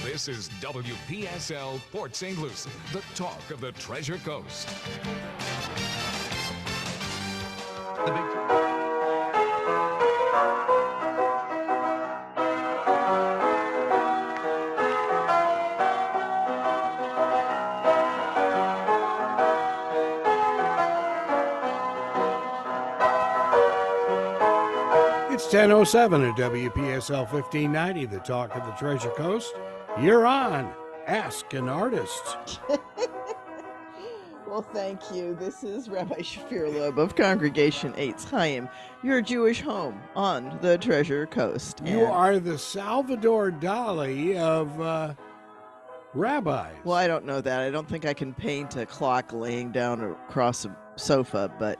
This is WPSL Port St. Lucie, the talk of the Treasure Coast. The big It's 10:07 at WPSL 1590, the talk of the Treasure Coast. You're on Ask an Artist. Well, thank you. This is Rabbi Shafir Lobb of Congregation Eitz, Chayim, your Jewish home on the Treasure Coast. You are the Salvador Dali of rabbis. Well, I don't know that. I don't think I can paint a clock laying down across a sofa, but...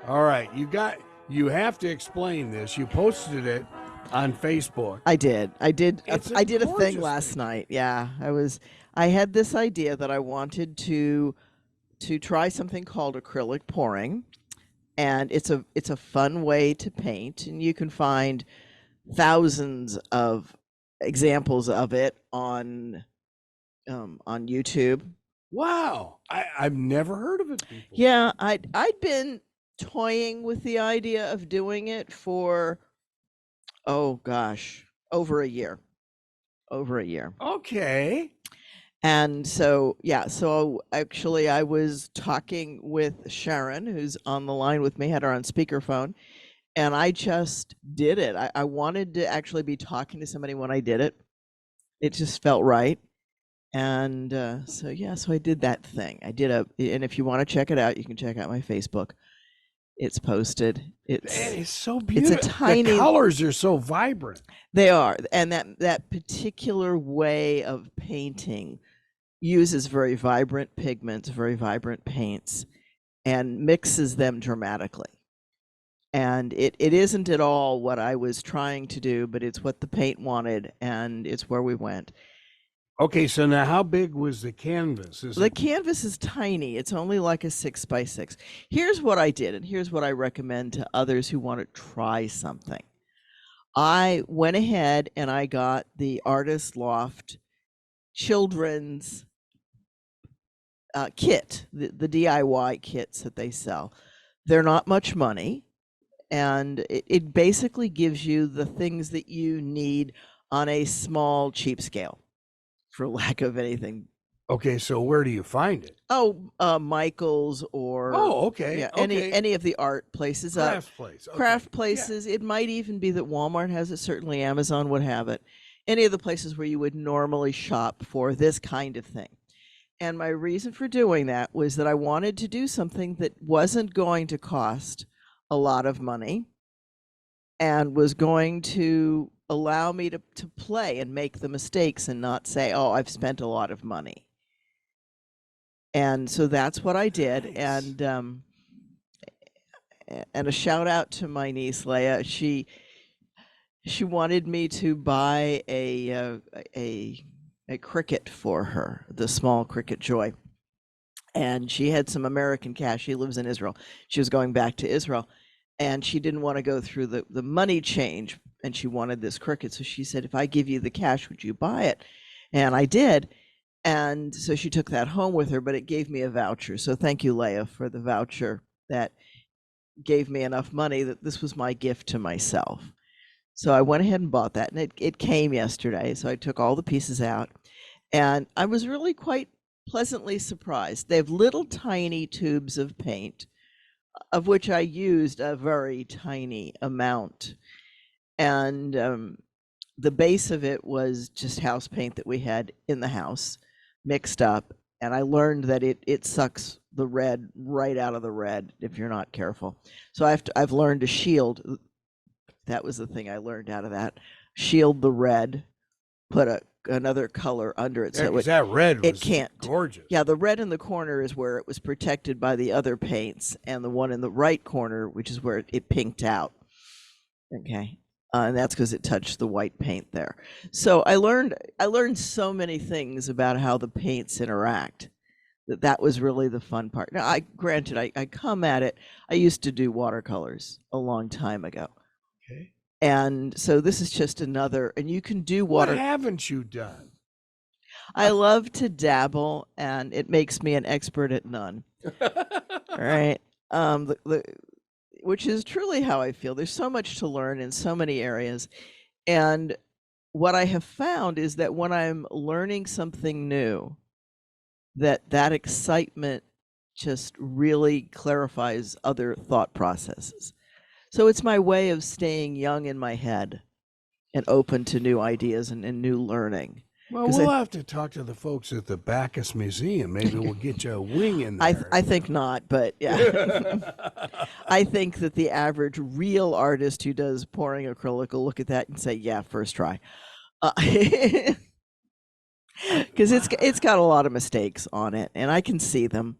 All right, you have to explain this. You posted it on Facebook. I did a thing gorgeous last thing. night. Yeah, I had this idea that I wanted to try something called acrylic pouring, and it's a fun way to paint, and you can find thousands of examples of it on YouTube. Wow, I've never heard of it before. Yeah, I'd been toying with the idea of doing it for over a year. Okay. And so actually I was talking with Sharon, who's on the line with me, had her on speakerphone, and I just did it. I wanted to actually be talking to somebody when I did it. It just felt right. And so I did that thing. And if you want to check it out, you can check out my Facebook. It's posted. It's so beautiful. It's a tiny. The colors are so vibrant. They are, and that particular way of painting uses very vibrant pigments, very vibrant paints, and mixes them dramatically. And it isn't at all what I was trying to do, but it's what the paint wanted, and it's where we went. Okay, so now how big was the canvas? The canvas is tiny. It's only like a 6x6. Here's what I did, and here's what I recommend to others who want to try something. I went ahead and I got the Artist Loft children's kit, the DIY kits that they sell. They're not much money, and it basically gives you the things that you need on a small, cheap scale, for lack of anything. Okay, so where do you find it? Michael's or okay. Yeah, okay. any of the art places. Craft place. Okay. Craft places. Yeah. It might even be that Walmart has it. Certainly Amazon would have it. Any of the places where you would normally shop for this kind of thing. And my reason for doing that was that I wanted to do something that wasn't going to cost a lot of money and was going to allow me to play and make the mistakes and not say, oh, I've spent a lot of money. And so that's what I did. Nice. And a shout out to my niece Leah. She wanted me to buy a cricket for her, the small cricket joy. And she had some American cash. She lives in Israel. She was going back to Israel, and she didn't want to go through the money change, and she wanted this cricket. So she said, if I give you the cash, would you buy it? And I did. And so she took that home with her, but it gave me a voucher. So thank you, Leah, for the voucher that gave me enough money that this was my gift to myself. So I went ahead and bought that, and it came yesterday. So I took all the pieces out, and I was really quite pleasantly surprised. They have little tiny tubes of paint, of which I used a very tiny amount. And the base of it was just house paint that we had in the house mixed up. And I learned that it sucks the red right out of the red if you're not careful. So I've learned to shield. That was the thing I learned out of that. Shield the red, put another color under it. So that red was can't. Gorgeous. Yeah, the red in the corner is where it was protected by the other paints, and the one in the right corner, which is where it pinked out. Okay. And that's because it touched the white paint there. So I learned so many things about how the paints interact. That was really the fun part. Now, I come at it. I used to do watercolors a long time ago. Okay. And so this is just another, and you can do water. What haven't you done? I love to dabble, and it makes me an expert at none. Right? Which is truly how I feel. There's so much to learn in so many areas. And what I have found is that when I'm learning something new, that excitement just really clarifies other thought processes. So it's my way of staying young in my head and open to new ideas and new learning. Well, we'll have to talk to the folks at the Bacchus Museum. Maybe we'll get you a wing in there. I think not, but yeah. I think that the average real artist who does pouring acrylic will look at that and say, yeah, first try. Because it's got a lot of mistakes on it, and I can see them.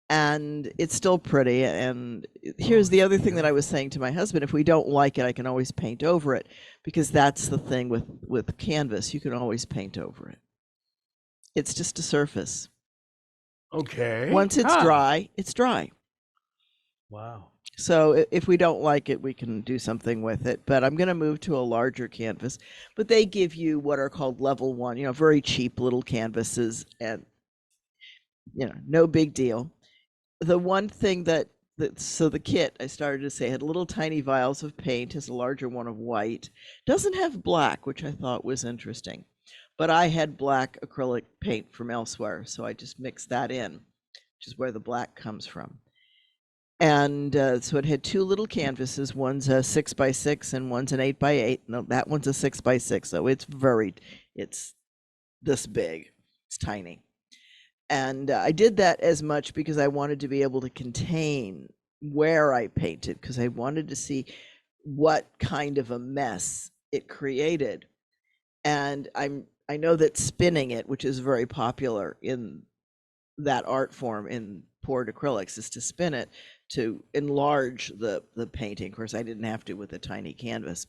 And it's still pretty. And here's the other thing that I was saying to my husband: if we don't like it, I can always paint over it, because that's the thing with canvas. You can always paint over it. It's just a surface. Okay. Once it's dry, it's dry. Wow. So if we don't like it, we can do something with it. But I'm going to move to a larger canvas. But they give you what are called level 1, very cheap little canvases, and no big deal. The one thing so the kit, I started to say, had little tiny vials of paint, has a larger one of white. Doesn't have black, which I thought was interesting. But I had black acrylic paint from elsewhere, so I just mixed that in, which is where the black comes from. And so it had 2 little canvases. One's a 6x6 and one's an 8x8. No, that one's a 6x6, so it's this big. It's tiny. And I did that as much because I wanted to be able to contain where I painted, because I wanted to see what kind of a mess it created. And I know that spinning it, which is very popular in that art form in poured acrylics, is to spin it to enlarge the painting. Of course, I didn't have to with a tiny canvas.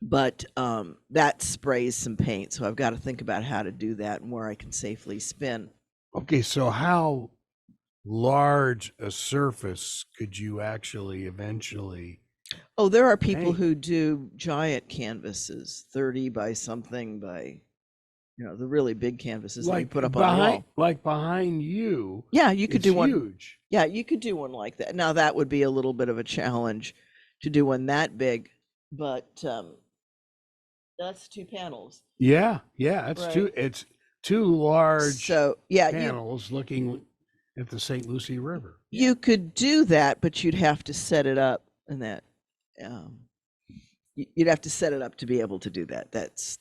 But that sprays some paint, so I've got to think about how to do that and where I can safely spin. Okay, so how large a surface could you actually eventually? Oh, there are people who do giant canvases, 30 by something by, the really big canvases that you put up on the wall. Like behind you. Yeah, you could do one. Huge. Yeah, you could do one like that. Now that would be a little bit of a challenge to do one that big, but that's 2 panels. Yeah, that's right. It's 2 large panels looking at the St. Lucie River. You could do that, but you'd have to set it up, and that you'd have to set it up to be able to do that. That's.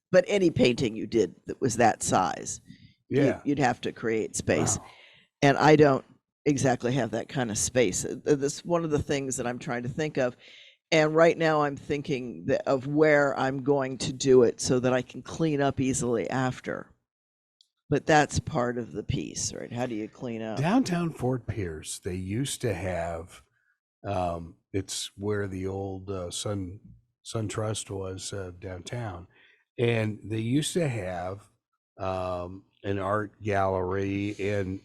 But any painting you did that was that size, you'd have to create space, and I don't exactly have that kind of space. That's one of the things that I'm trying to think of. And right now I'm thinking of where I'm going to do it so that I can clean up easily after. But that's part of the piece, right? How do you clean up? Downtown Fort Pierce, they used to have, it's where the old Sun Trust was downtown. And they used to have an art gallery and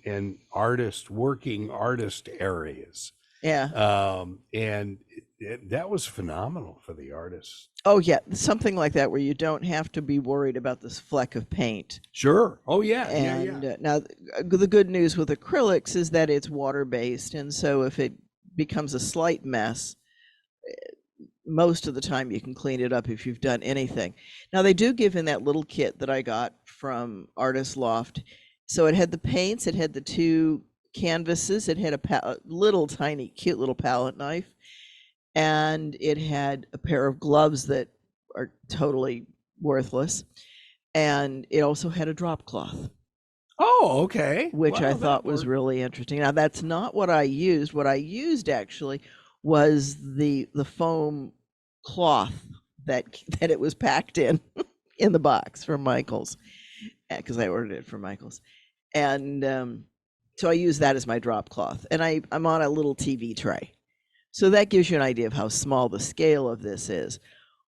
working artist areas. Yeah. And that was phenomenal for the artists. Oh, yeah. Something like that where you don't have to be worried about this fleck of paint. Sure. Oh, yeah. And now the good news with acrylics is that it's water-based. And so if it becomes a slight mess, most of the time you can clean it up if you've done anything. Now, they do give in that little kit that I got from Artist Loft. So it had the paints, it had the 2 canvases, it had a little tiny cute little palette knife, and it had a pair of gloves that are totally worthless, and it also had a drop cloth. Oh, okay. Which I thought was really interesting. Now, that's not what I used. What I used actually was the foam cloth that it was packed in the box from Michael's, because I ordered it from Michael's. And so I use that as my drop cloth, and I'm on a little TV tray. So that gives you an idea of how small the scale of this is.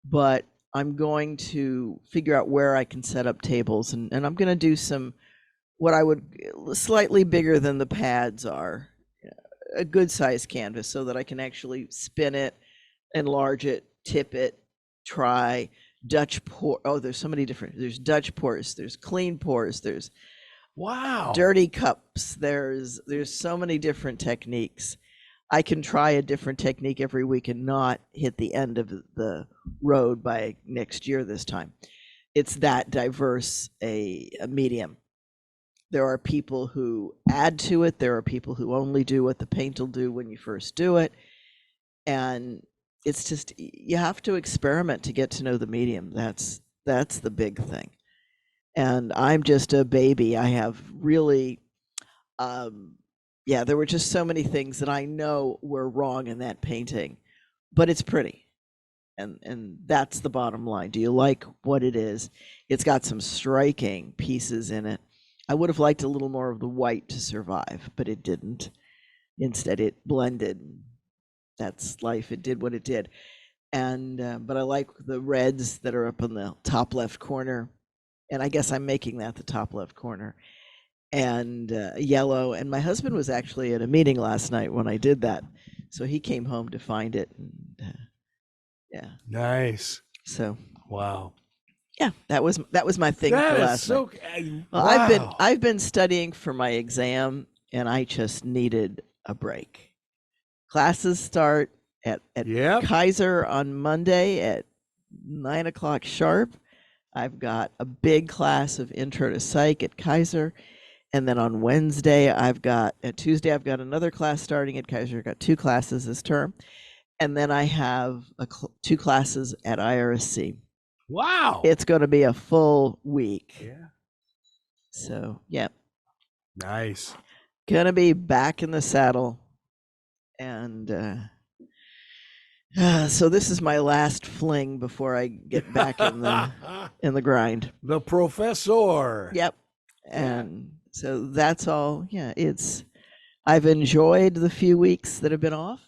But I'm going to figure out where I can set up tables, and I'm going to do some, what I would, slightly bigger than the pads are, a good size canvas, so that I can actually spin it, enlarge it, tip it, try, Dutch pour. Oh, there's so many different. There's Dutch pours. There's clean pours. There's Wow. dirty cups. There's so many different techniques. I can try a different technique every week and not hit the end of the road by next year this time. It's that diverse a medium. There are people who add to it. There are people who only do what the paint will do when you first do it. And it's just, you have to experiment to get to know the medium. That's the big thing. And I'm just a baby. I have really, there were just so many things that I know were wrong in that painting, but it's pretty. And that's the bottom line. Do you like what it is? It's got some striking pieces in it. I would have liked a little more of the white to survive, but it didn't. Instead, it blended. That's life. It did what it did. And but I like the reds that are up in the top left corner. And I guess I'm making that the top left corner. And yellow. And my husband was actually at a meeting last night when I did that. So he came home to find it. And, yeah. Nice. So. Wow. Yeah, that was my thing That for is last so. night. Well, Wow. I've been studying for my exam, and I just needed a break. Classes start at Yep. Kaiser on Monday at 9 o'clock sharp. I've got a big class of Intro to Psych at Kaiser. And then on Tuesday, I've got another class starting at Kaiser. I've got 2 classes this term. And then I have 2 classes at IRSC. Wow. It's going to be a full week. Yeah. So, yeah. Nice. Going to be back in the saddle. And so this is my last fling before I get back in the grind. The professor. Yep. And so that's all. Yeah, I've enjoyed the few weeks that have been off.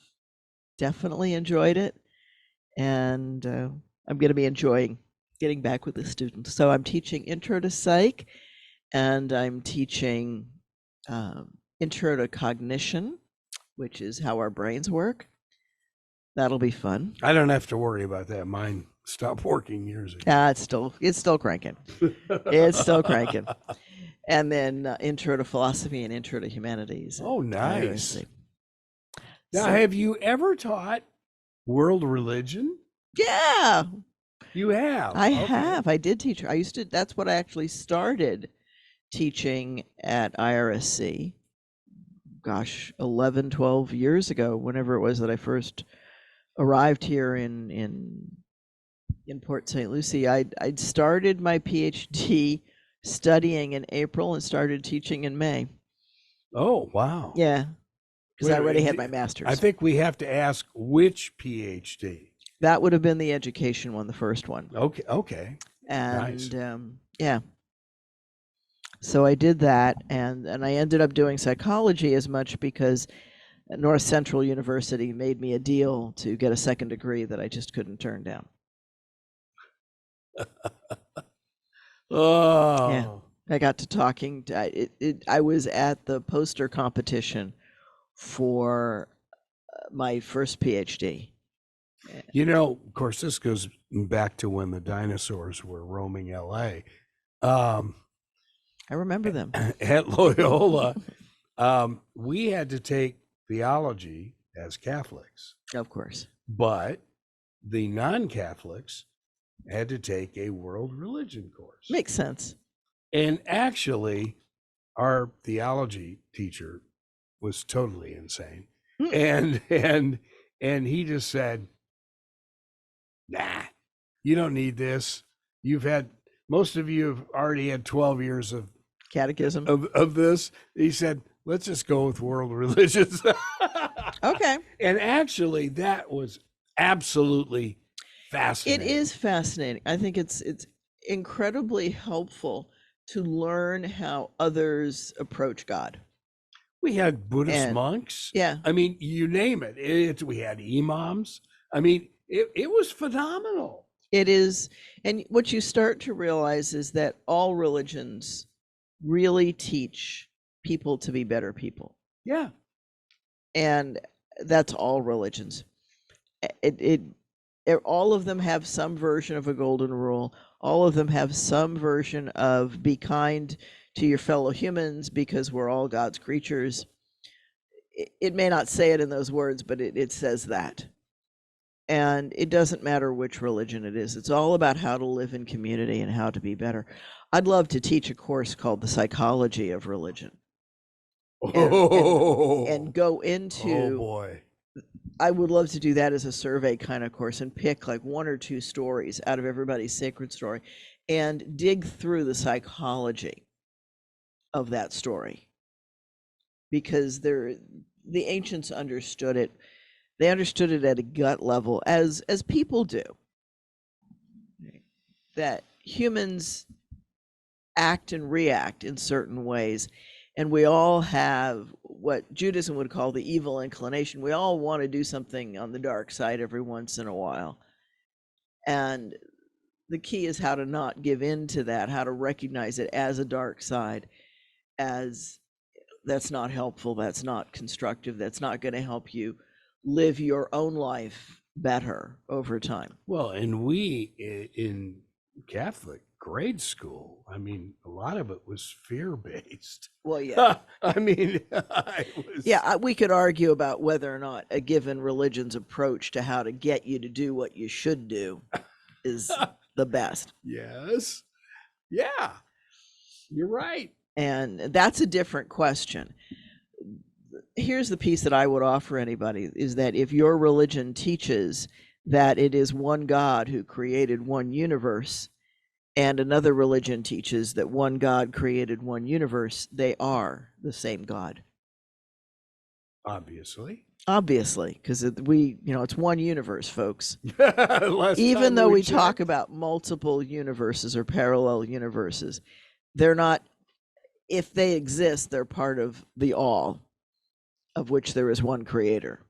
Definitely enjoyed it. And I'm going to be enjoying getting back with the students. So I'm teaching Intro to Psych, and I'm teaching Intro to Cognition, which is how our brains work. That'll be fun. I don't have to worry about that. Mine stopped working years ago. It's still cranking. It's still cranking. And then Intro to Philosophy and Intro to Humanities. Oh, nice. IRSC. Now, So- have you ever taught world religion? Yeah, You have. I Okay. have. I did teach. That's what I actually started teaching at IRSC. Gosh, 11, 12 years ago, whenever it was that I first arrived here in Port St. Lucie. I'd started my PhD studying in April and started teaching in May. Oh, wow. Yeah, because Wait I a already minute, had my master's. I think we have to ask which PhD. That would have been the education one, the first one. Okay. Okay. And Nice. yeah. So I did that, and I ended up doing psychology as much because North Central University made me a deal to get a second degree that I just couldn't turn down. Oh. I got to talking. I was at the poster competition for my first PhD. You know, of course, this goes back to when the dinosaurs were roaming LA. I remember them. At Loyola, we had to take theology as Catholics, Of course. but the non-Catholics had to take a world religion course. Makes sense. And actually, our theology teacher was totally insane. Hmm. And he just said, nah, you don't need this. Most of you have already had 12 years of Catechism. this. He said, let's just go with world religions. Okay. And actually, that was absolutely It fascinating. is fascinating. I think it's incredibly helpful to learn how others approach God. We had Buddhist And- monks. Yeah. I mean, you name it. We had imams. I mean, it was phenomenal. It is. And what you start to realize is that all religions really teach people to be better people. Yeah. And that's all religions. It All of them have some version of a golden rule. All of them have some version of be kind to your fellow humans because we're all God's creatures. It may not say it in those words, but it says that. And it doesn't matter which religion it is. It's all about how to live in community and how to be better. I'd love to teach a course called The Psychology of Religion. And go into, oh boy, I would love to do that as a survey kind of course and pick like 1 or 2 stories out of everybody's sacred story and dig through the psychology of that story, because the ancients understood it. They understood it at a gut level, as people do, that humans act and react in certain ways. And we all have what Judaism would call the evil inclination. We all want to do something on the dark side every once in a while. And the key is how to not give in to that, how to recognize it as a dark side, as that's not helpful, that's not constructive, that's not going to help you live your own life better over time. Well, and we in Catholic grade school, I mean, a lot of it was fear-based. Well, yeah. I mean, we could argue about whether or not a given religion's approach to how to get you to do what you should do is the best. Yes. Yeah. You're right. And that's a different question. Here's the piece that I would offer anybody, is that if your religion teaches that it is one God who created one universe, and another religion teaches that one God created one universe, they are the same God. Obviously, because it's one universe, folks. Even though we talk about multiple universes or parallel universes, they're not, if they exist, they're part of the all, of which there is one creator.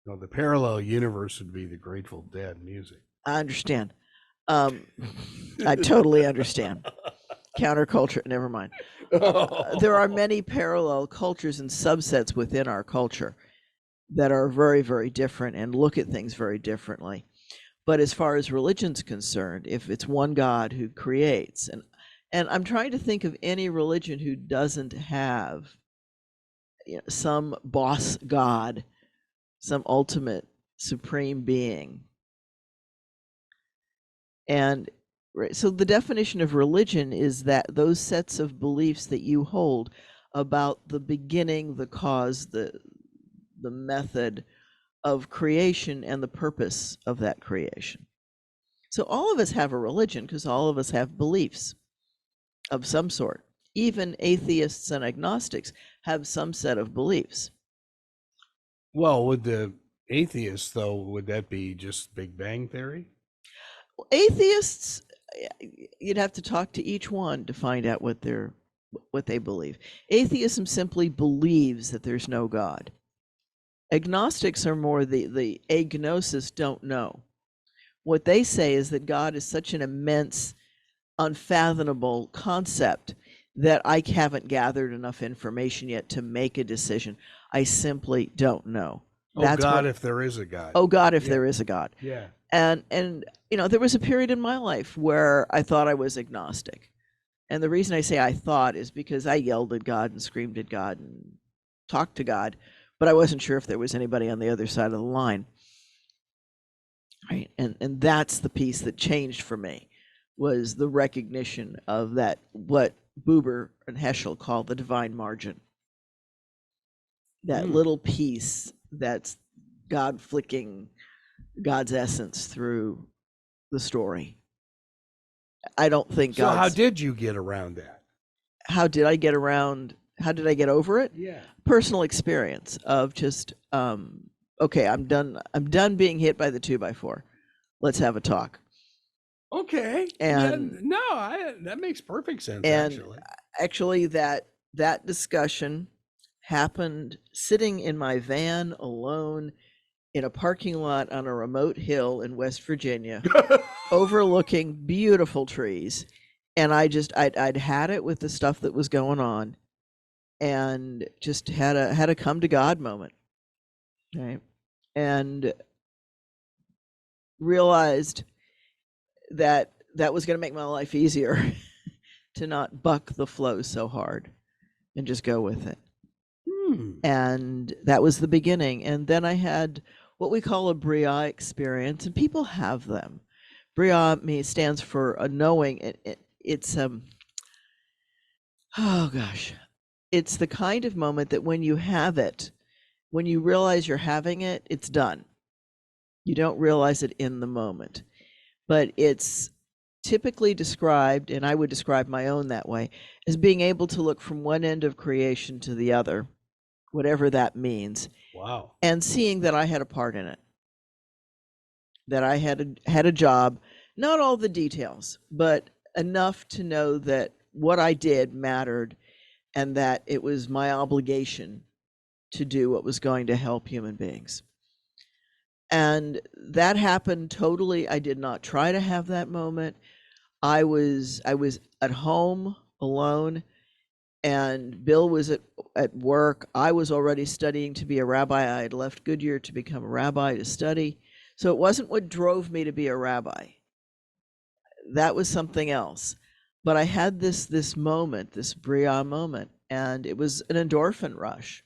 No, the parallel universe would be the Grateful Dead music. I understand. I totally understand. Counterculture, never mind. There are many parallel cultures and subsets within our culture that are very, very different and look at things very differently. But as far as religion's concerned, if it's one God who creates, and I'm trying to think of any religion who doesn't have some boss God, some ultimate supreme being. And so the definition of religion is that those sets of beliefs that you hold about the beginning, the cause, the method of creation and the purpose of that creation. So all of us have a religion because all of us have beliefs of some sort. Even atheists and agnostics have some set of beliefs. Well, with the atheists, though, would that be just Big Bang Theory? Atheists, you'd have to talk to each one to find out what they believe. Atheism simply believes that there's no God. Agnostics are more the agnosis, don't know. What they say is that God is such an immense, unfathomable concept that I haven't gathered enough information yet to make a decision. I simply don't know. That's God, if there is a God. Oh God, if there is a God. Yeah. And there was a period in my life where I thought I was agnostic. And the reason I say I thought is because I yelled at God and screamed at God and talked to God, but I wasn't sure if there was anybody on the other side of the line. Right? And that's the piece that changed for me, was the recognition of that, what Buber and Heschel call the divine margin. That little piece that's God flicking God's essence through the story. I don't think So how did you get around that? How did I get over it? Yeah. Personal experience of just, okay, I'm done being hit by the 2x4. Let's have a talk. Okay. And that makes perfect sense. And actually that discussion happened sitting in my van alone in a parking lot on a remote hill in West Virginia, overlooking beautiful trees. And I'd had it with the stuff that was going on, and just had a come to God moment. Right. And realized that that was going to make my life easier to not buck the flow so hard and just go with it. And that was the beginning. And then I had what we call a Bria experience, and people have them. Bria stands for a knowing. It's oh gosh, it's the kind of moment that when you have it, when you realize you're having it, it's done. You don't realize it in the moment, but it's typically described, and I would describe my own that way, as being able to look from one end of creation to the other, whatever that means. Wow. And seeing that I had a part in it, that I had a job, not all the details, but enough to know that what I did mattered and that it was my obligation to do what was going to help human beings. And that happened totally. I did not try to have that moment. I was at home alone, and Bill was at work. I was already studying to be a rabbi. I had left Goodyear to become a rabbi to study. So it wasn't what drove me to be a rabbi. That was something else. But I had this moment, this Bria moment, and it was an endorphin rush,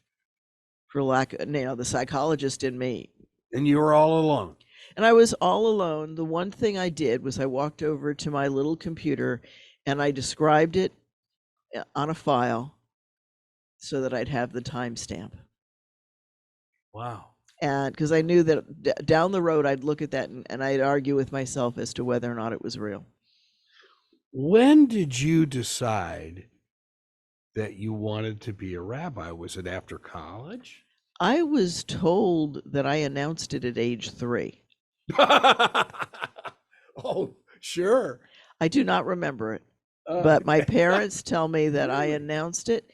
for lack of, the psychologist in me. And you were all alone. And I was all alone. The one thing I did was I walked over to my little computer and I described it on a file so that I'd have the timestamp. Wow. And because I knew that down the road I'd look at that and I'd argue with myself as to whether or not it was real. When did you decide that you wanted to be a rabbi? Was it after college? I was told that I announced it at age 3. Oh, sure. I do not remember it, but my parents tell me that I announced it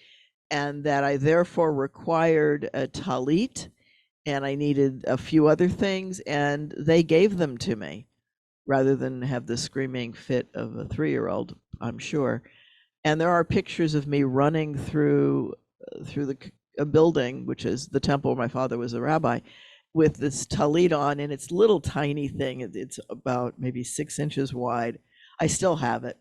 and that I therefore required a talit and I needed a few other things, and they gave them to me rather than have the screaming fit of a 3-year-old, I'm sure. And there are pictures of me running through a building, which is the temple where my father was a rabbi, with this talit on, and it's little tiny thing. It's about maybe 6 inches wide. I still have it,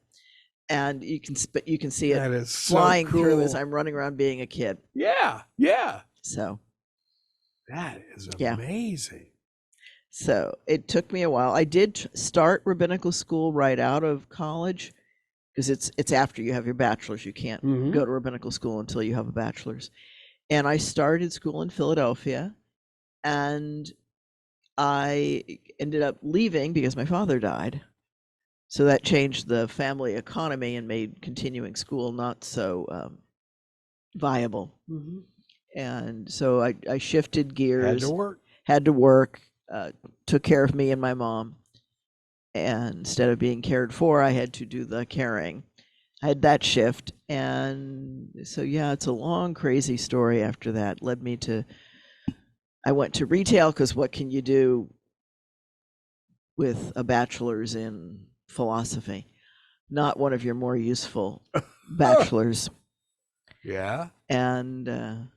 and you can see it flying through as I'm running around being a kid. Yeah, yeah. So that is amazing. So it took me a while. I did start rabbinical school right out of college because it's after you have your bachelor's. You can't go to rabbinical school until you have a bachelor's. And I started school in Philadelphia, and I ended up leaving because my father died. So that changed the family economy and made continuing school not so viable. And so I shifted gears. Had to work. Took care of me and my mom. And instead of being cared for, I had to do the caring. I had that shift. And so, yeah, it's a long, crazy story after that. I went to retail because what can you do with a bachelor's in philosophy? Not one of your more useful bachelors. Yeah. And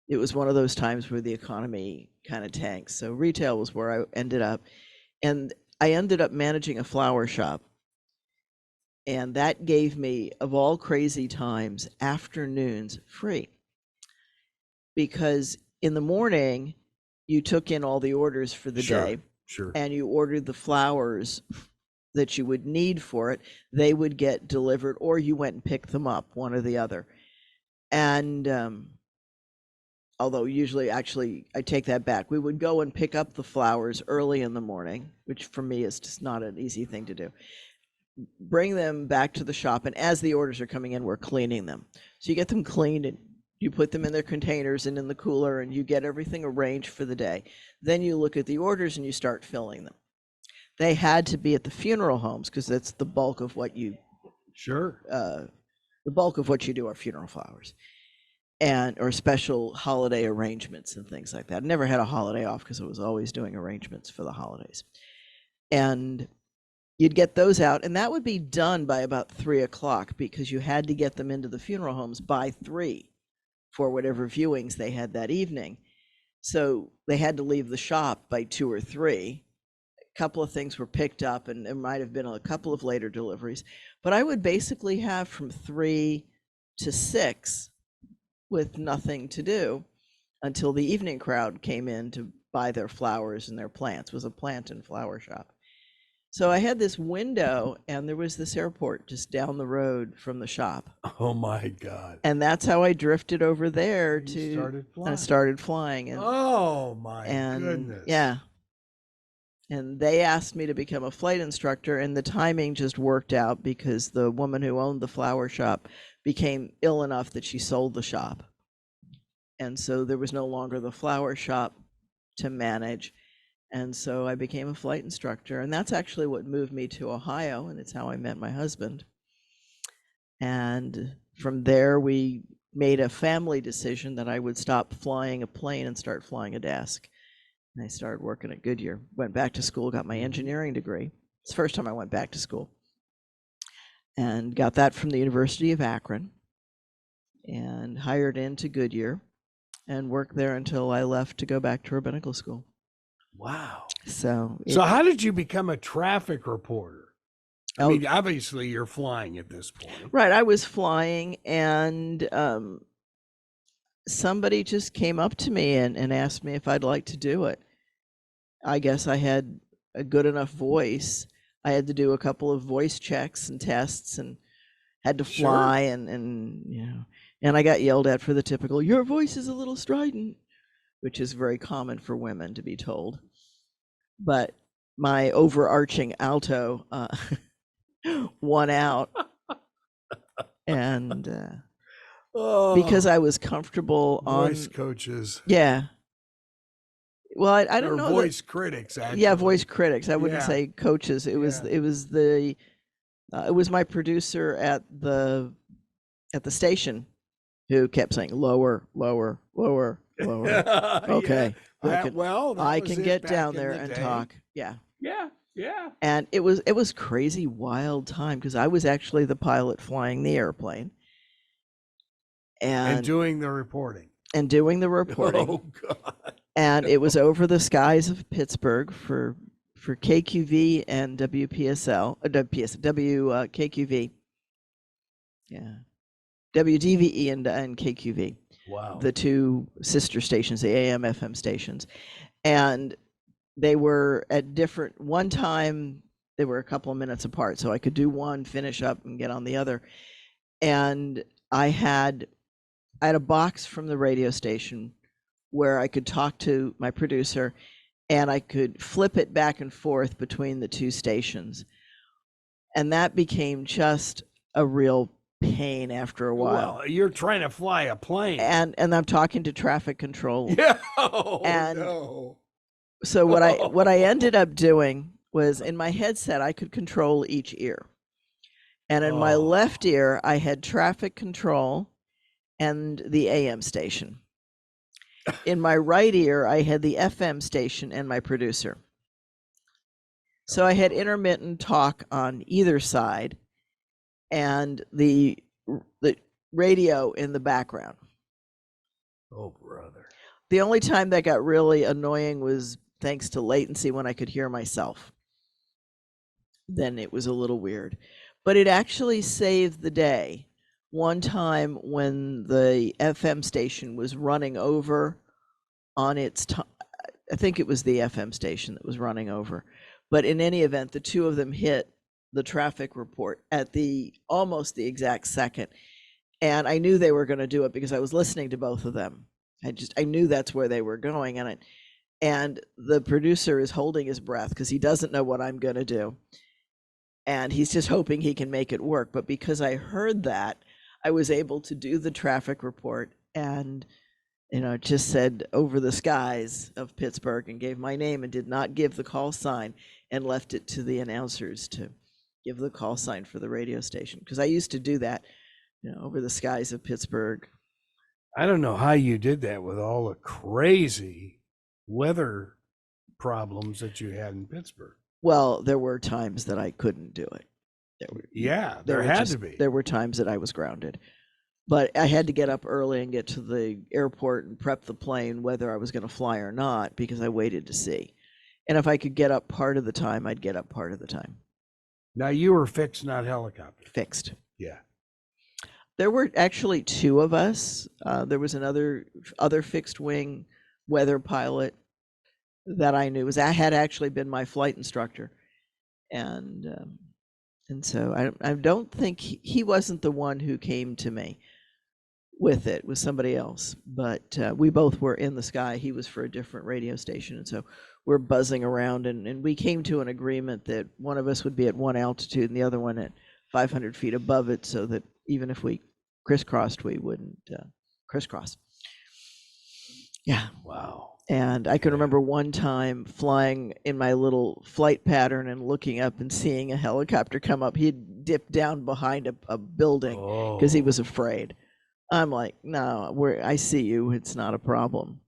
it was one of those times where the economy kind of tanks. So retail was where I ended up. And I ended up managing a flower shop. And that gave me, of all crazy times, afternoons free. Because in the morning, you took in all the orders for the day. Sure. And you ordered the flowers that you would need for it. They would get delivered, or you went and picked them up, one or the other. And although usually, actually, I take that back. We would go and pick up the flowers early in the morning, which for me is just not an easy thing to do. Bring them back to the shop, and as the orders are coming in, we're cleaning them. So you get them cleaned, and you put them in their containers and in the cooler, and you get everything arranged for the day. Then you look at the orders and you start filling them. They had to be at the funeral homes because that's the bulk of what you the bulk of what you do are funeral flowers or special holiday arrangements and things like that. I never had a holiday off because I was always doing arrangements for the holidays. And you'd get those out, and that would be done by about 3:00 because you had to get them into the funeral homes by 3 for whatever viewings they had that evening. So they had to leave the shop by 2 or 3 couple of things were picked up, and there might have been a couple of later deliveries. But I would basically have from 3 to 6 with nothing to do until the evening crowd came in to buy their flowers and their plants. It was a plant and flower shop. So I had this window, and there was this airport just down the road from the shop. Oh my God. And that's how I drifted over there You started flying. I started flying. And, Oh my goodness. Yeah. And they asked me to become a flight instructor, and the timing just worked out because the woman who owned the flower shop became ill enough that she sold the shop. And so there was no longer the flower shop to manage. And so I became a flight instructor, and that's actually what moved me to Ohio, and it's how I met my husband. And from there, we made a family decision that I would stop flying a plane and start flying a desk. And I started working at Goodyear, went back to school, got my engineering degree. It's the first time I went back to school. And got that from the University of Akron, and hired into Goodyear and worked there until I left to go back to rabbinical school. Wow. So how did you become a traffic reporter? I mean, obviously you're flying at this point. Right. I was flying, and somebody just came up to me and asked me if I'd like to do it. I guess I had a good enough voice. I had to do a couple of voice checks and tests, and had to fly. Sure. And I got yelled at for the typical, "Your voice is a little strident," which is very common for women to be told. But my overarching alto won out. And because I was comfortable on voice coaches. Yeah. Well, I don't know. Voice critics, actually. Yeah, voice critics. I wouldn't say coaches. It was my producer at the station who kept saying lower, lower, lower, lower. Okay. Yeah. I can get down there and talk. Yeah. Yeah. Yeah. And it was crazy, wild time, because I was actually the pilot flying the airplane. And doing the reporting. Oh, God. And it was over the skies of Pittsburgh for KQV and WPSL, KQV. Yeah. WDVE and KQV. Wow. The two sister stations, the AM FM stations. And they were at one time they were a couple of minutes apart, so I could do one, finish up, and get on the other. And I had a box from the radio station where I could talk to my producer, and I could flip it back and forth between the two stations. And that became just a real pain after a while. Well, you're trying to fly a plane. And I'm talking to traffic control. Yeah. No. So what I ended up doing was, in my headset, I could control each ear. And in my left ear, I had traffic control and the AM station. In my right ear, I had the FM station and my producer. So I had intermittent talk on either side, and the radio in the background. Oh, brother. The only time that got really annoying was thanks to latency, when I could hear myself. Then it was a little weird. But it actually saved the day. One time when the FM station was running over on its I think it was the FM station that was running over. But in any event, the two of them hit the traffic report at almost the exact second. And I knew they were going to do it because I was listening to both of them. I knew that's where they were going. And the producer is holding his breath because he doesn't know what I'm going to do. And he's just hoping he can make it work. But because I heard that, I was able to do the traffic report, and just said over the skies of Pittsburgh, and gave my name, and did not give the call sign, and left it to the announcers to give the call sign for the radio station. Because I used to do that, over the skies of Pittsburgh. I don't know how you did that with all the crazy weather problems that you had in Pittsburgh. Well, there were times that I couldn't do it. There had to be. There were times that I was grounded. But I had to get up early and get to the airport and prep the plane, whether I was going to fly or not, because I waited to see. And if I could get up part of the time, I'd get up part of the time. Now you were fixed, not helicopter. Fixed. Yeah. There were actually two of us. There was another fixed wing weather pilot that I knew had actually been my flight instructor, and so I don't think he wasn't the one who came to me with it. It was somebody else, but we both were in the sky. He was for a different radio station, and so we're buzzing around, and we came to an agreement that one of us would be at one altitude and the other one at 500 feet above it, so that even if we crisscrossed, we wouldn't crisscross. Yeah. Wow. And I can remember one time flying in my little flight pattern and looking up and seeing a helicopter come up. He'd dipped down behind a building because he was afraid. I'm like, no, I see you. It's not a problem.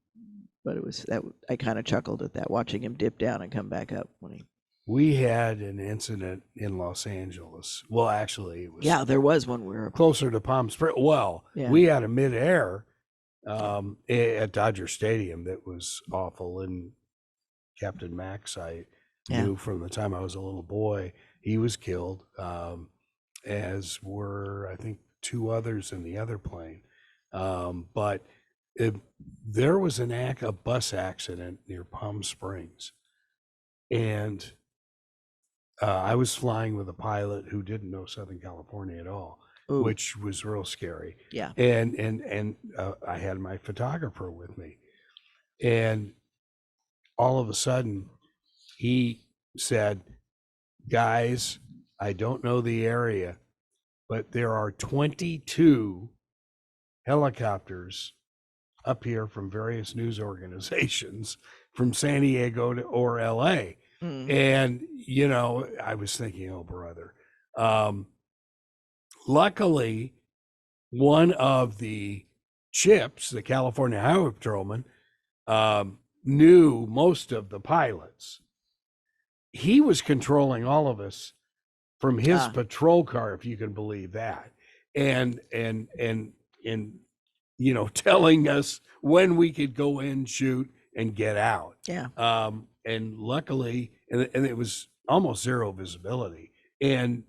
But it was that I kind of chuckled at that, watching him dip down and come back up when he. We had an incident in Los Angeles. Well, actually, it was. Yeah, there was one where closer to Palm Springs. Well, yeah. We had a midair at Dodger Stadium that was awful. And Captain Max, I knew from the time I was a little boy, he was killed, as were, I think, two others in the other plane. But there was a bus accident near Palm Springs. And I was flying with a pilot who didn't know Southern California at all. Ooh. Which was real scary. Yeah. And I had my photographer with me, and all of a sudden he said, "Guys, I don't know the area, but there are 22 helicopters up here from various news organizations from San Diego or LA." And, I was thinking, oh, brother. Luckily, one of the chips, the California Highway Patrolman, knew most of the pilots. He was controlling all of us from his patrol car, if you can believe that, and telling us when we could go in, shoot, and get out. Yeah. And luckily, and it was almost zero visibility, and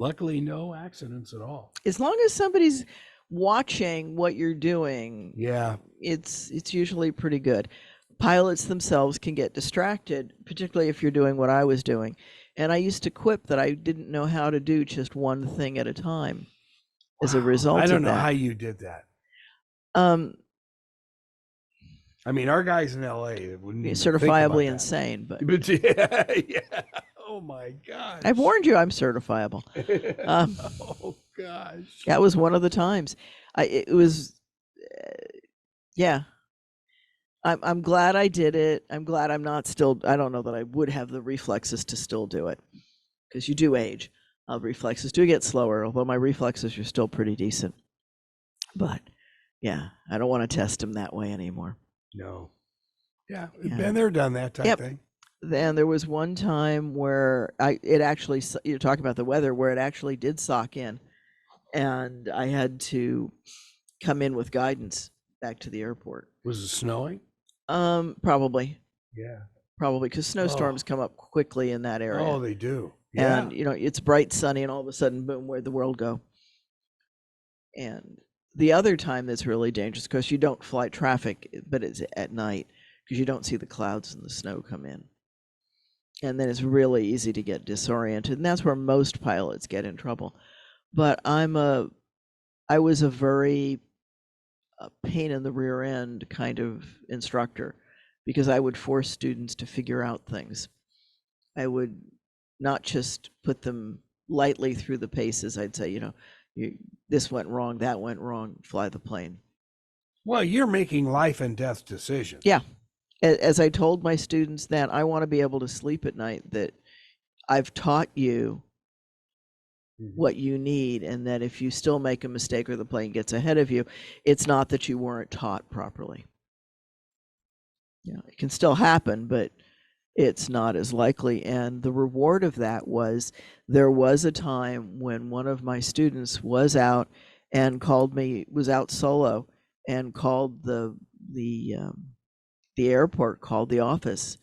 luckily, no accidents at all. As long as somebody's watching what you're doing, yeah, it's usually pretty good. Pilots themselves can get distracted, particularly if you're doing what I was doing. And I used to quip that I didn't know how to do just one thing at a time as a result of that. I don't know how you did that. I mean, our guys in LA wouldn't even certifiably insane, but yeah. Oh my gosh! I've warned you, I'm certifiable. Oh gosh! That was one of the times. It was, yeah. I'm glad I did it. I'm glad I'm not still. I don't know that I would have the reflexes to still do it, because you do age. Reflexes do get slower, although my reflexes are still pretty decent. But yeah, I don't want to test them that way anymore. No. Yeah, been there, done that type thing. Then there was one time where it actually, you're talking about the weather, where it actually did sock in, and I had to come in with guidance back to the airport. Was it snowing? Probably. Yeah. Probably, because snowstorms come up quickly in that area. Oh, they do. Yeah. And it's bright, sunny, and all of a sudden, boom, where'd the world go? And the other time that's really dangerous, because you don't fly traffic, but it's at night, because you don't see the clouds and the snow come in. And then it's really easy to get disoriented, and that's where most pilots get in trouble. But I was a very pain in the rear end kind of instructor, because I would force students to figure out things. I would not just put them lightly through the paces. I'd say, this went wrong, that went wrong, fly the plane. Well, you're making life and death decisions. Yeah. As I told my students that I want to be able to sleep at night, that I've taught you what you need, and that if you still make a mistake or the plane gets ahead of you, it's not that you weren't taught properly. It can still happen, but it's not as likely. And the reward of that was, there was a time when one of my students was out and was out solo, and called the the airport called the office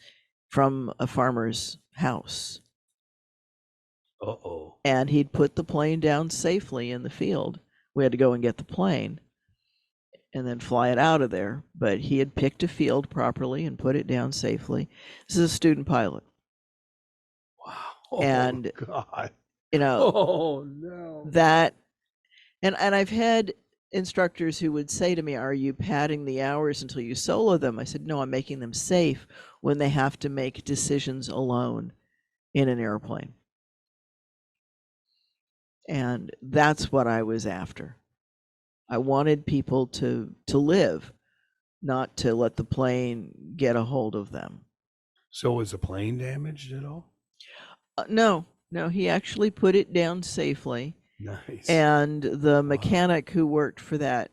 from a farmer's house. Uh-oh. And he'd put the plane down safely in the field. We had to go and get the plane and then fly it out of there. But he had picked a field properly and put it down safely. This is a student pilot. Wow. Oh, And, God. you know, Oh, no. that, and I've had instructors who would say to me, are you padding the hours until you solo them? I said, no, I'm making them safe when they have to make decisions alone in an airplane. And that's what I was after. I wanted people to live, not to let the plane get a hold of them. So was the plane damaged at all? No, he actually put it down safely. Nice. And the mechanic who worked for that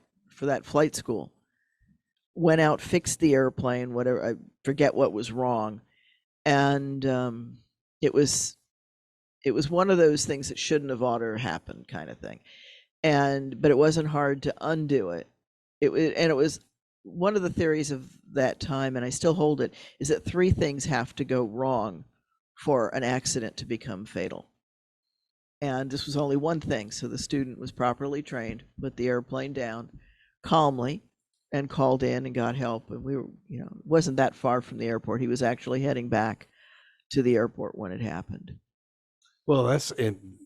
flight school went out, fixed the airplane, whatever, I forget what was wrong. And it was one of those things that shouldn't have ought to happen, kind of thing. But it wasn't hard to undo it. It was one of the theories of that time, and I still hold it, is that 3 things have to go wrong for an accident to become fatal. And this was only one thing. So the student was properly trained, put the airplane down calmly, and called in and got help. And we were, it wasn't that far from the airport. He was actually heading back to the airport when it happened. Well, that's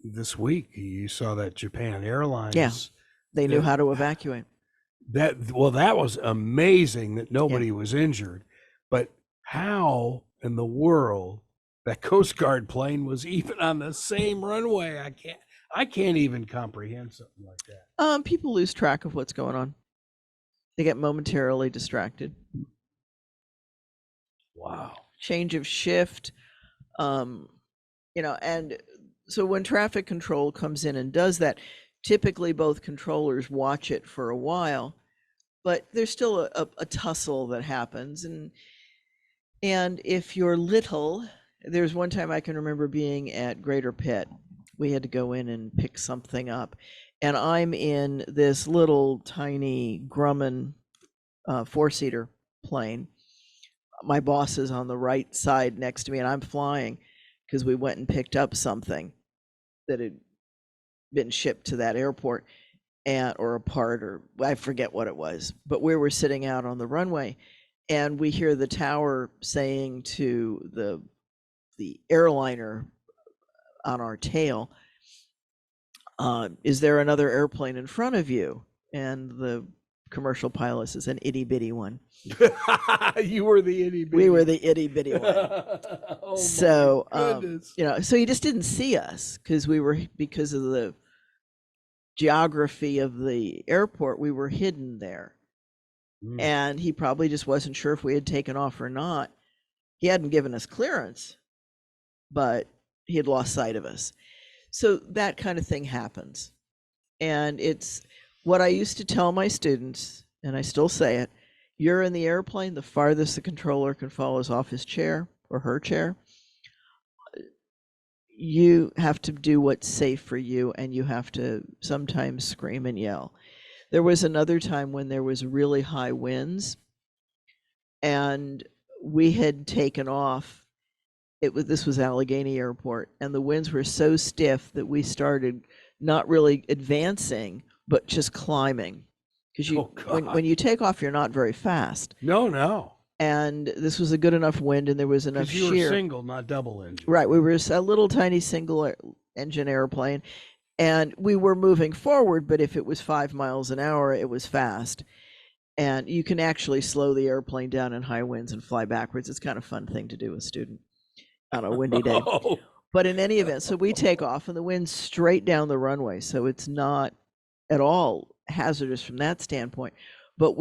this week. You saw that Japan Airlines. Yeah, they knew how to evacuate. That was amazing that nobody was injured. But how in the world that Coast Guard plane was even on the same runway? I can't even comprehend something like that. People lose track of what's going on. They get momentarily distracted. Wow. Change of shift. And so when traffic control comes in and does that, typically both controllers watch it for a while, but there's still a tussle that happens. And if you're little, there's one time I can remember being at Greater Pitt. We had to go in and pick something up. And I'm in this little tiny Grumman 4-seater plane. My boss is on the right side next to me, and I'm flying because we went and picked up something that had been shipped to that airport, or a part, or I forget what it was. But we were sitting out on the runway, and we hear the tower saying to the airliner on our tail, is there another airplane in front of you? And the commercial pilot says, an itty bitty one. You were the itty bitty. We were the itty bitty one. Oh, so my goodness. So he just didn't see us because of the geography of the airport, we were hidden there. And he probably just wasn't sure if we had taken off or not. He hadn't given us clearance, but he had lost sight of us. So that kind of thing happens. And it's what I used to tell my students, and I still say it: you're in the airplane, the farthest the controller can fall is off his chair or her chair. You have to do what's safe for you, and you have to sometimes scream and yell. There was another time when there was really high winds, and we had taken off. This was Allegheny Airport, and the winds were so stiff that we started not really advancing, but just climbing. Because when you take off, you're not very fast. No. And this was a good enough wind, and there was enough shear. Because you were single, not double engine. Right, we were a little tiny single engine airplane, and we were moving forward, but if it was 5 miles an hour, it was fast. And you can actually slow the airplane down in high winds and fly backwards. It's kind of a fun thing to do with a student on a windy day. But in any event, so we take off, and the wind's straight down the runway, so it's not at all hazardous from that standpoint. But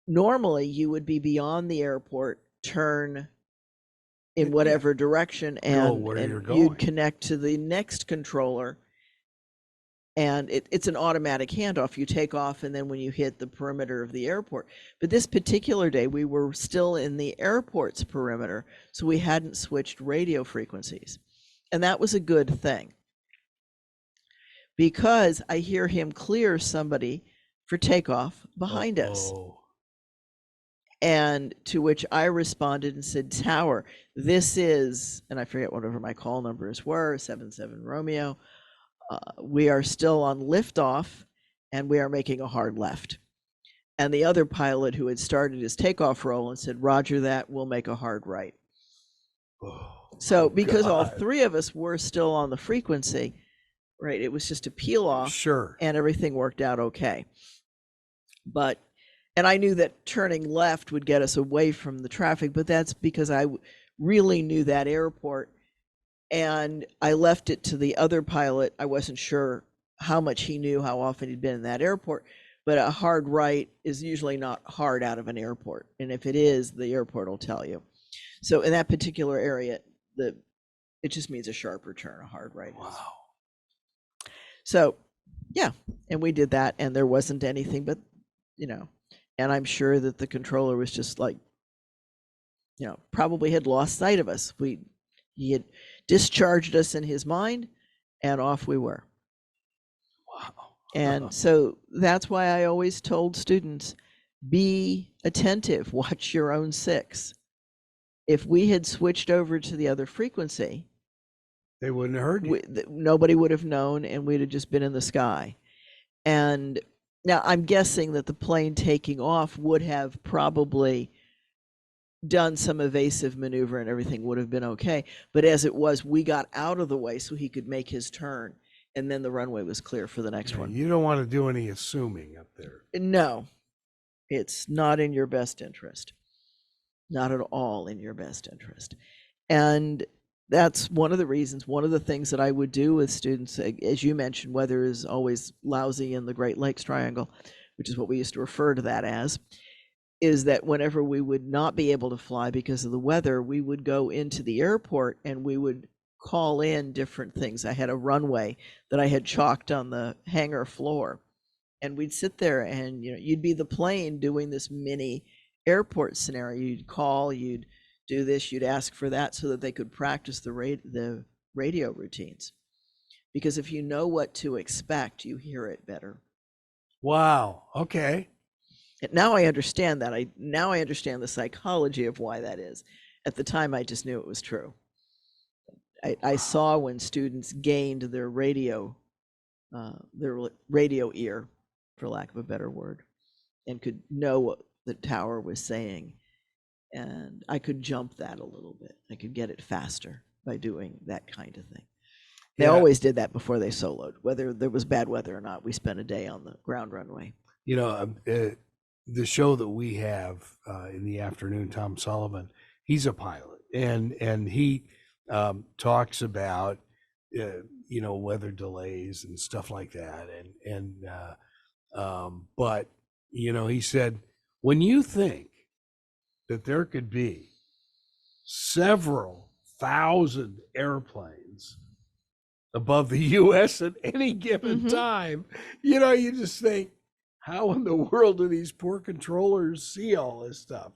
normally you would be beyond the airport, turn in whatever direction, and you'd connect to the next controller, and it's an automatic handoff. You take off, and then when you hit the perimeter of the airport. But this particular day, we were still in the airport's perimeter, so we hadn't switched radio frequencies. And that was a good thing, because I hear him clear somebody for takeoff behind us. And to which I responded and said, Tower, this is, and I forget whatever my call numbers were, 77 Romeo. We are still on liftoff and we are making a hard left. And the other pilot who had started his takeoff roll and said, Roger that, we'll make a hard right. Oh, So because all God. three of us were still on the frequency, right, it was just a peel off. Sure. And everything worked out okay. But, and I knew that turning left would get us away from the traffic, but that's because I really knew that airport. And I left it to the other pilot. I wasn't sure how much he knew, how often he'd been in that airport, but a hard right is usually not hard out of an airport. And if it is, the airport will tell you. So in that particular area, it just means a sharper turn, a hard right. Wow. So, yeah, and we did that, and there wasn't anything but, and I'm sure that the controller was just like, probably had lost sight of us. He had discharged us in his mind, and off we were. Wow. And so that's why I always told students, be attentive, watch your own six. If we had switched over to the other frequency, They wouldn't have heard you. nobody would have known, and we'd have just been in the sky. And now I'm guessing that the plane taking off would have probably done some evasive maneuver and everything would have been okay. But as it was, we got out of the way so he could make his turn, and then the runway was clear for the next one. You don't want to do any assuming up there. No, it's not in your best interest. Not at all in your best interest. And that's one of the reasons, one of the things that I would do with students, as you mentioned, weather is always lousy in the Great Lakes Triangle, which is what we used to refer to that as, is that whenever we would not be able to fly because of the weather, we would go into the airport and we would call in different things. I had a runway that I had chalked on the hangar floor, and we'd sit there and you'd be the plane doing this mini airport scenario. You'd call, you'd do this, you'd ask for that so that they could practice the radio routines. Because if you know what to expect, you hear it better. Wow. Okay. And now I understand that. Now I understand the psychology of why that is. At the time, I just knew it was true. I saw when students gained their radio ear, for lack of a better word, and could know what the tower was saying. And I could jump that a little bit. I could get it faster by doing that kind of thing. They always did that before they soloed, whether there was bad weather or not. We spent a day on the ground runway. The show that we have in the afternoon, Tom Sullivan, he's a pilot, and he talks about weather delays and stuff like that, but he said, when you think that there could be several thousand airplanes above the U.S. at any given time, you just think, how in the world do these poor controllers see all this stuff?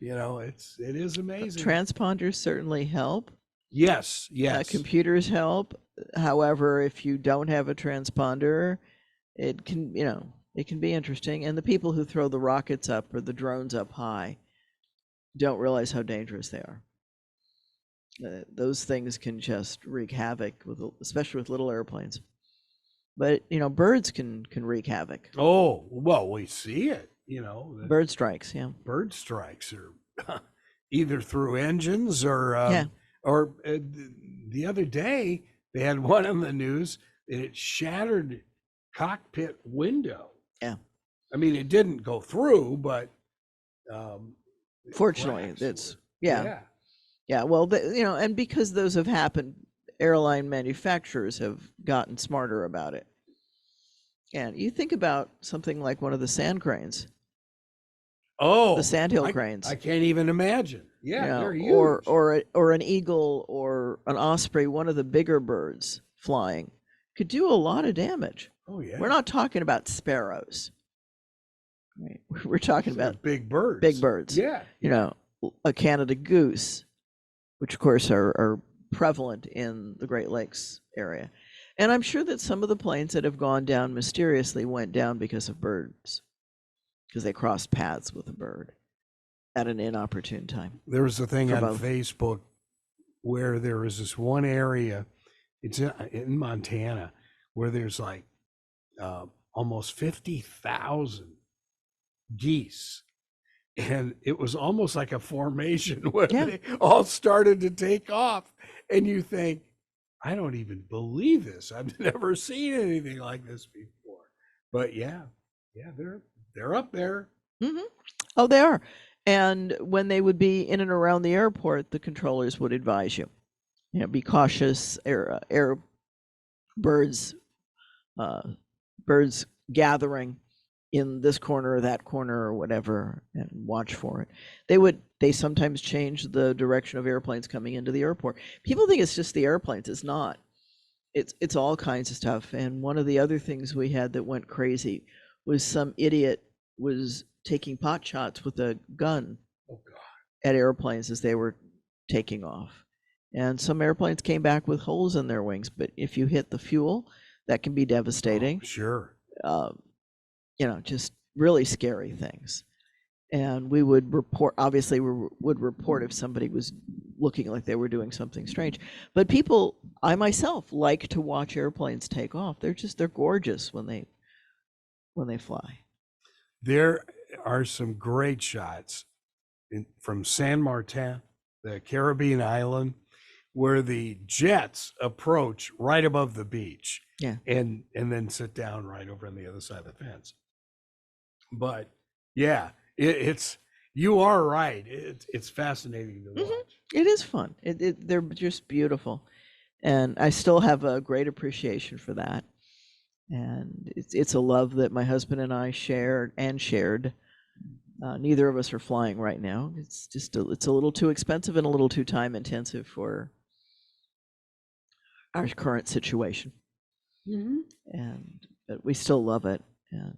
It is amazing. Transponders certainly help. Yes. Computers help. However, if you don't have a transponder, it can be interesting. And the people who throw the rockets up or the drones up high don't realize how dangerous they are. Those things can just wreak havoc, especially with little airplanes. But birds can wreak havoc. Oh, well, we see it. Bird strikes, yeah. Bird strikes are either through engines or the other day they had one on the news and it shattered cockpit window. Yeah. I mean, it didn't go through, but fortunately, it's yeah. Well, and because those have happened, airline manufacturers have gotten smarter about it. And you think about something like one of the sand cranes. Oh, the sandhill cranes. I can't even imagine. Yeah, they're huge. Or an eagle or an osprey, one of the bigger birds flying, could do a lot of damage. Oh yeah. We're not talking about sparrows. Right? We're talking about big birds. Big birds. Yeah. A Canada goose, which of course are prevalent in the Great Lakes area. And I'm sure that some of the planes that have gone down mysteriously went down because of birds, because they crossed paths with a bird. at an inopportune time. There was a thing For on both. Facebook where there was this one area, it's in Montana, where there's like almost 50,000 geese. And it was almost like a formation where Yeah. they all started to take off. And you think, I don't even believe this. I've never seen anything like this before. But yeah, they're up there. Mm-hmm. Oh, they are. And when they would be in and around the airport, the controllers would advise you, be cautious. Birds, birds gathering in this corner or that corner or whatever, and watch for it. They sometimes change the direction of airplanes coming into the airport. People think it's just the airplanes. It's not. It's all kinds of stuff. And one of the other things we had that went crazy was some idiot was taking pot shots with a gun at airplanes as they were taking off. And some airplanes came back with holes in their wings, but if you hit the fuel, that can be devastating. Oh, sure. Just really scary things. And we would report, obviously we would report if somebody was looking like they were doing something strange. But people, I myself, like to watch airplanes take off. They're gorgeous when they fly. There are some great shots from San Martin, the Caribbean island, where the jets approach right above the beach. Yeah. And then sit down right over on the other side of the fence. But yeah, it's you are right. It's fascinating to watch. Mm-hmm. It is fun. They're just beautiful, and I still have a great appreciation for that. And it's a love that my husband and I shared. Neither of us are flying right now. It's just it's a little too expensive and a little too time intensive for our current situation. Mm-hmm. But we still love it, and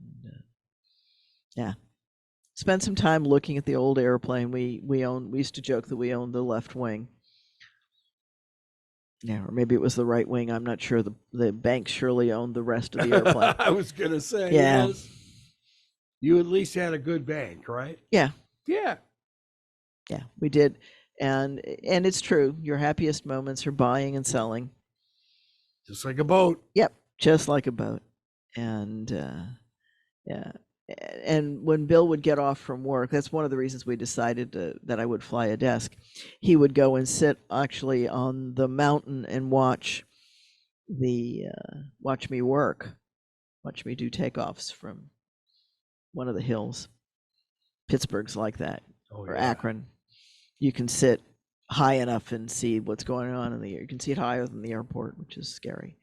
spend some time looking at the old airplane. We used to joke that we owned the left wing. Yeah, or maybe it was the right wing. I'm not sure. The bank surely owned the rest of the airplane. I was gonna say, Yeah. yes. You at least had a good bank, right? Yeah. Yeah. Yeah, we did. And it's true. Your happiest moments are buying and selling. Just like a boat. Yep, just like a boat. And yeah. And when Bill would get off from work, that's one of the reasons we decided that I would fly a desk. He would go and sit actually on the mountain and watch me work, watch me do takeoffs from one of the hills. Pittsburgh's like that, or Akron. You can sit high enough and see what's going on in the air. You can see it higher than the airport, which is scary.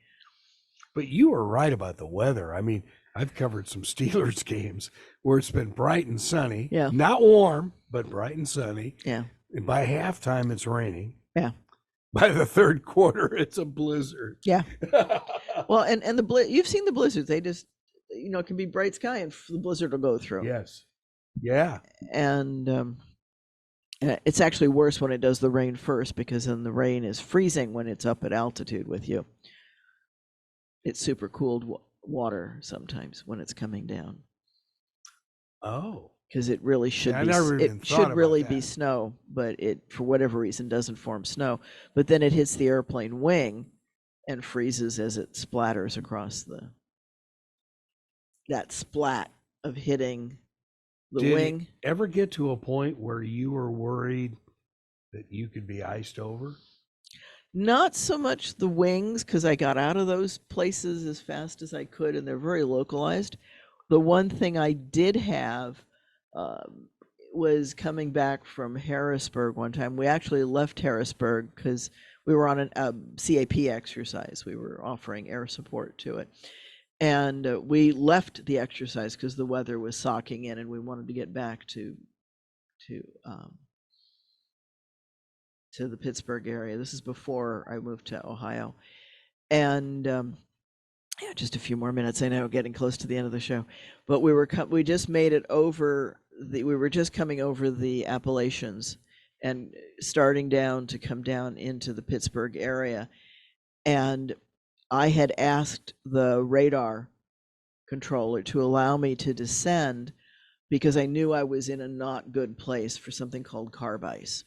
But you were right about the weather. I mean, I've covered some Steelers games where it's been bright and sunny. Yeah. Not warm, but bright and sunny. Yeah. And by halftime, it's raining. Yeah. By the third quarter, it's a blizzard. Yeah. Well, and you've seen the blizzards. They just, it can be bright sky and the blizzard will go through. Yes. Yeah. And it's actually worse when it does the rain first, because then the rain is freezing when it's up at altitude with you. It's super cooled water sometimes when it's coming down. Oh. Because it really should be. It should really be snow, but it, for whatever reason, doesn't form snow. But then it hits the airplane wing and freezes as it splatters across that splat of hitting the wing. Did it ever get to a point where you were worried that you could be iced over? Not so much the wings, because I got out of those places as fast as I could, and they're very localized. The one thing I did have was coming back from Harrisburg one time. We actually left Harrisburg because we were on a CAP exercise. We were offering air support to it. And we left the exercise because the weather was socking in, and we wanted to get back to the Pittsburgh area. This is before I moved to Ohio. And just a few more minutes. I know, getting close to the end of the show. But we just made it over. We were just coming over the Appalachians and starting down to come down into the Pittsburgh area. And I had asked the radar controller to allow me to descend because I knew I was in a not good place for something called carb ice,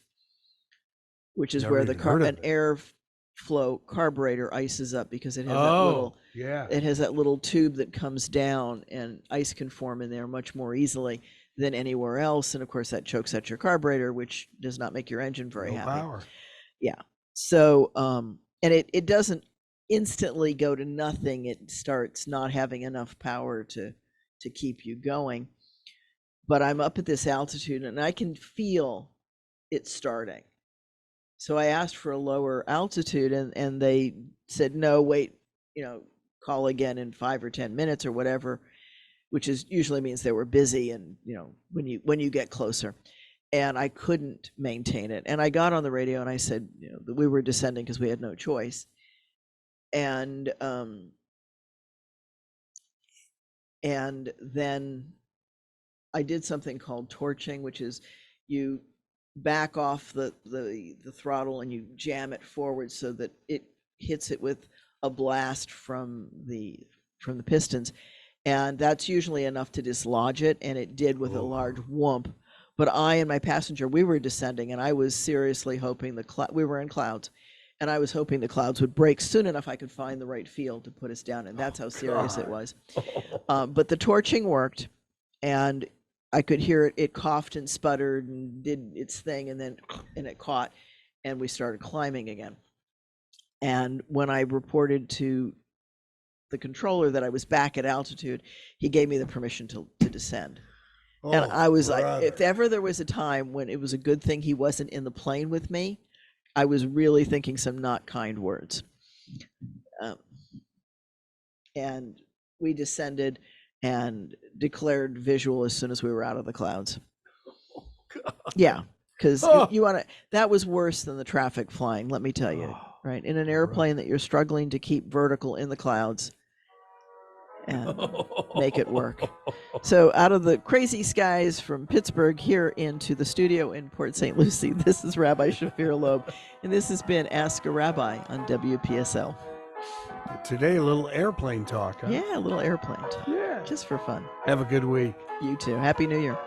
which is Never where the even heard of an it. airflow carburetor ices up because it has that Oh, little yeah. it has that little tube that comes down, and ice can form in there much more easily than anywhere else. And of course, that chokes out your carburetor, which does not make your engine very No happy. power. Yeah. So, and it doesn't instantly go to nothing. It starts not having enough power to keep you going. But I'm up at this altitude and I can feel it starting. So I asked for a lower altitude, and they said, no, wait, call again in 5 or 10 minutes or whatever, which is usually means they were busy. And, when you get closer, and I couldn't maintain it. And I got on the radio and I said, that we were descending because we had no choice. And then I did something called torching, which is you back off the throttle and you jam it forward so that it hits it with a blast from the pistons, and that's usually enough to dislodge it, and it did with a large whoomp. But I and my passenger, we were descending, and I was seriously hoping we were in clouds, and I was hoping the clouds would break soon enough I could find the right field to put us down, and that's how serious it was. But the torching worked, and I could hear it coughed and sputtered and did its thing, and it caught, and we started climbing again. And when I reported to the controller that I was back at altitude, he gave me the permission to descend. And I was like, if ever there was a time when it was a good thing he wasn't in the plane with me, I was really thinking some not kind words. And we descended and declared visual as soon as we were out of the clouds. Yeah, because you want to, that was worse than the traffic flying, let me tell you, right? In an airplane that you're struggling to keep vertical in the clouds and make it work. So out of the crazy skies from Pittsburgh here into the studio in Port St. Lucie, this is Rabbi Shafir Lobb, and this has been Ask a Rabbi on WPSL. Today, a little airplane talk, huh? Yeah, a little airplane talk. Yeah. Just for fun. Have a good week. You too. Happy New Year.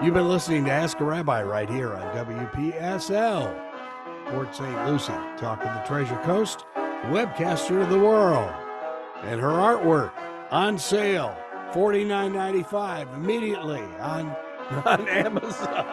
You've been listening to Ask a Rabbi right here on WPSL. Port St. Lucie, Talk of the Treasure Coast, webcaster of the world. And her artwork on sale, $49.95 immediately on Amazon.